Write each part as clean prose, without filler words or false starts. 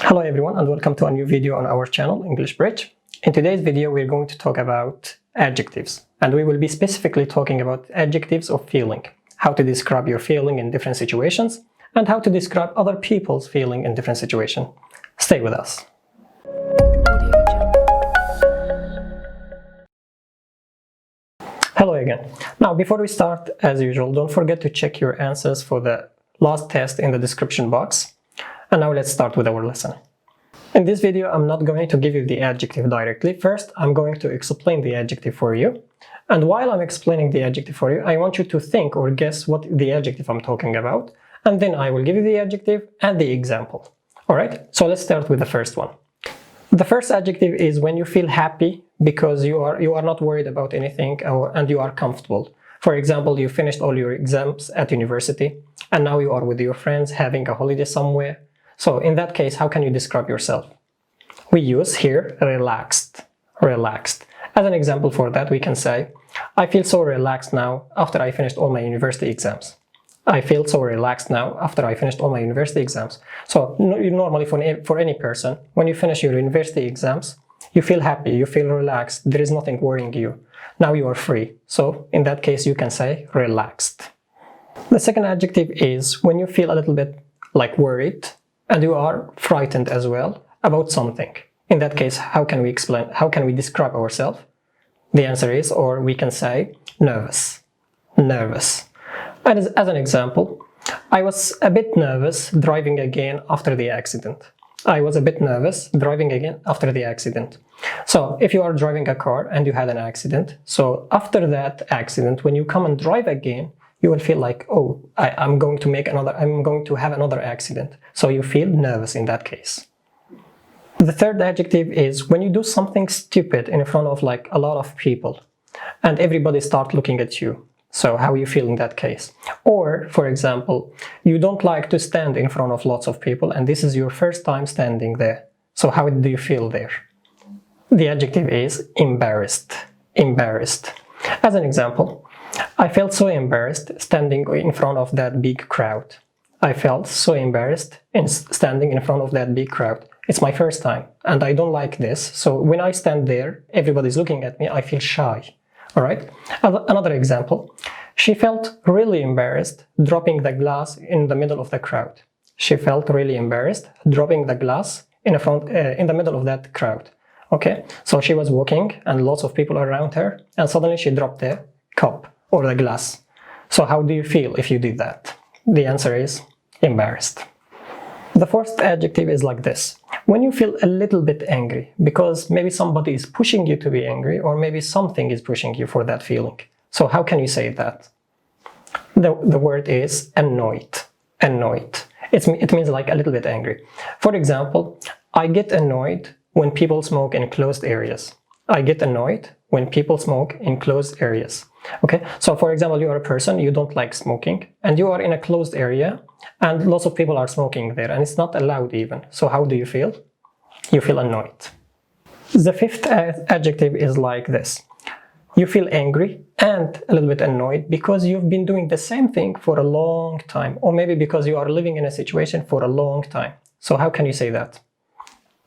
Hello everyone and welcome to a new video on our channel English Bridge. In today's video we're going to talk about adjectives, and we will be specifically talking about adjectives of feeling, how to describe your feeling in different situations and how to describe other people's feeling in different situations. Stay with us. Hello again. Now before we start, as usual, don't forget to check your answers for the last test in the description box. And now let's start with our lesson. In this video, I'm not going to give you the adjective directly. First, I'm going to explain the adjective for you. And while I'm explaining the adjective for you, I want you to think or guess what the adjective I'm talking about. And then I will give you the adjective and the example. Alright, so let's start with the first one. The first adjective is when you feel happy because you are not worried about anything and you are comfortable. For example, you finished all your exams at university and now you are with your friends having a holiday somewhere. So in that case, how can you describe yourself? We use here relaxed, relaxed. As an example for that, we can say, I feel so relaxed now after I finished all my university exams. I feel so relaxed now after I finished all my university exams. So normally for any person, when you finish your university exams, you feel happy, you feel relaxed, there is nothing worrying you. Now you are free. So in that case, you can say relaxed. The second adjective is when you feel a little bit like worried and you are frightened as well about something. In that case, how can we describe ourselves? The answer is, or we can say, nervous, nervous. And as an example, I was a bit nervous driving again after the accident. I was a bit nervous driving again after the accident. So if you are driving a car and you had an accident, so after that accident, when you come and drive again, you will feel like, oh, I'm going to have another accident. So you feel nervous in that case. The third adjective is when you do something stupid in front of like a lot of people and everybody start looking at you. So how you feel in that case? Or, for example, you don't like to stand in front of lots of people and this is your first time standing there. So how do you feel there? The adjective is embarrassed, embarrassed. As an example, I felt so embarrassed standing in front of that big crowd. I felt so embarrassed in standing in front of that big crowd. It's my first time and I don't like this. So when I stand there, everybody's looking at me, I feel shy. Alright? Another example. She felt really embarrassed dropping the glass in the middle of the crowd. She felt really embarrassed dropping the glass in the middle of that crowd. Okay? So she was walking and lots of people around her and suddenly she dropped the cup or the glass. So how do you feel if you did that? The answer is embarrassed. The fourth adjective is like this. When you feel a little bit angry because maybe somebody is pushing you to be angry or maybe something is pushing you for that feeling. So how can you say that? The word is annoyed. Annoyed. It means like a little bit angry. For example, I get annoyed when people smoke in closed areas. I get annoyed when people smoke in closed areas. Okay, so for example, you are a person, you don't like smoking and you are in a closed area and lots of people are smoking there and it's not allowed even. So how do you feel? You feel annoyed. The fifth adjective is like this. You feel angry and a little bit annoyed because you've been doing the same thing for a long time, or maybe because you are living in a situation for a long time. So how can you say that?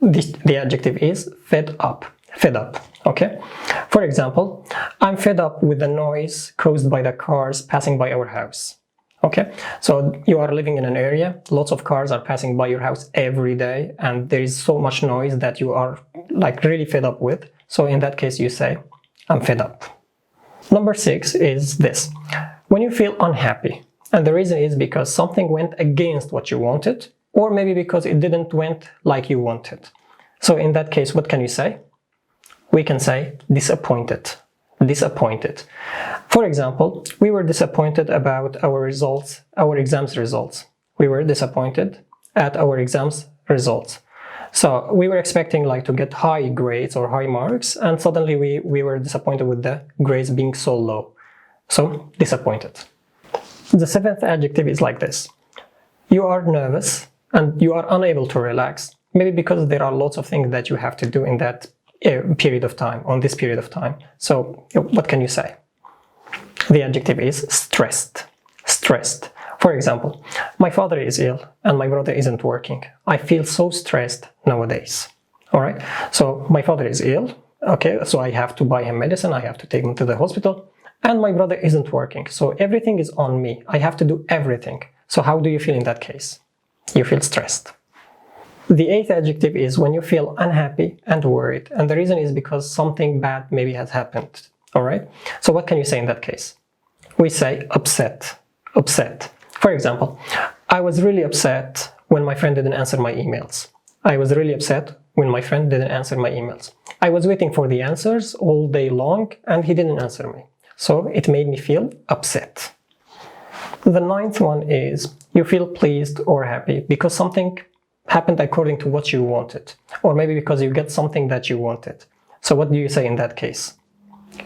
The adjective is fed up. Fed up, okay? For example, I'm fed up with the noise caused by the cars passing by our house. Okay, so you are living in an area, lots of cars are passing by your house every day and there is so much noise that you are like really fed up with. So in that case you say, I'm fed up. Number 6 is this. When you feel unhappy, and the reason is because something went against what you wanted, or maybe because it didn't went like you wanted. So in that case, what can you say? We can say disappointed, disappointed. For example, we were disappointed about our results, our exams results. We were disappointed at our exams results. So we were expecting like to get high grades or high marks and suddenly we were disappointed with the grades being so low. So disappointed. The seventh adjective is like this. You are nervous and you are unable to relax, maybe because there are lots of things that you have to do in that period of time, on this period of time. So what can you say? The adjective is stressed. Stressed. For For example, my father is ill and my brother isn't working. I feel so stressed nowadays. All right, so my father is ill. Okay, so I have to buy him medicine, I have to take him to the hospital, and my brother isn't working. So everything is on me. I have to do everything. So how do you feel in that case? You feel stressed. The eighth adjective is when you feel unhappy and worried, and the reason is because something bad maybe has happened. All right, so what can you say in that case? We say upset. Upset. For example, I was really upset when my friend didn't answer my emails. I was really upset when my friend didn't answer my emails. I was waiting for the answers all day long and he didn't answer me. So it made me feel upset. The ninth one is you feel pleased or happy because something happened according to what you wanted, or maybe because you get something that you wanted. So what do you say in that case?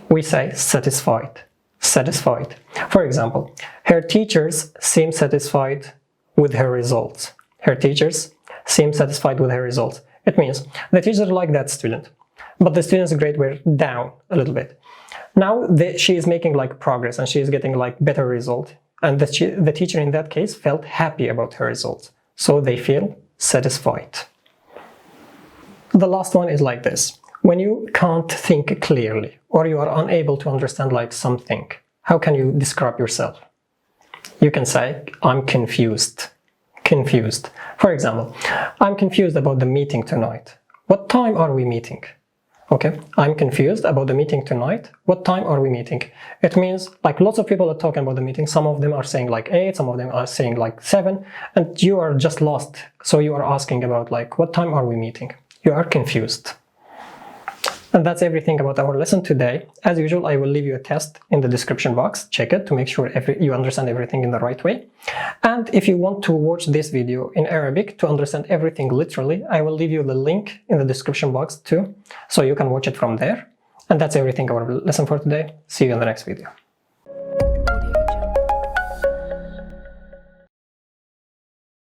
We say satisfied. Satisfied. For example, her teachers seem satisfied with her results. Her teachers seem satisfied with her results. It means the teacher liked that student, but the student's grade were down a little bit. Now she is making like progress and she is getting like better result, and the teacher in that case felt happy about her results, so they feel satisfied. The last one is like this. When you can't think clearly or you are unable to understand like something, how can you describe yourself? You can say, I'm confused. Confused. For example, I'm confused about the meeting tonight. What time are we meeting? Okay, I'm confused about the meeting tonight. What time are we meeting? It means like lots of people are talking about the meeting. Some of them are saying like 8, some of them are saying like 7, and you are just lost. So you are asking about like, what time are we meeting? You are confused. And that's everything about our lesson today. As usual, I will leave you a test in the description box. Check it to make sure you understand everything in the right way. And if you want to watch this video in Arabic to understand everything literally, I will leave you the link in the description box too, so you can watch it from there. And that's everything our lesson for today. See you in the next video.